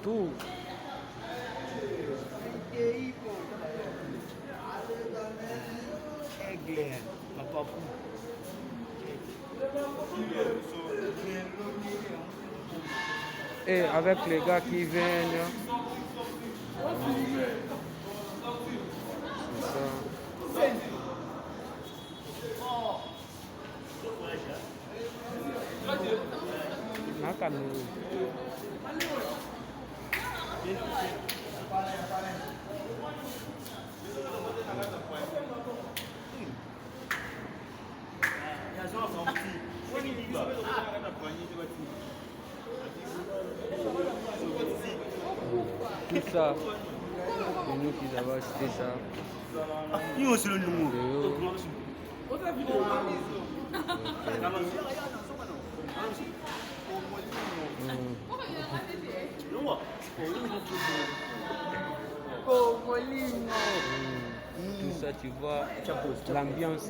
Tout. Et avec les gars qui viennent. C'est ça. Tout ça, c'est nous qui avons acheté ça. Nous aussi le nous. Tout ça, tu vois, l'ambiance.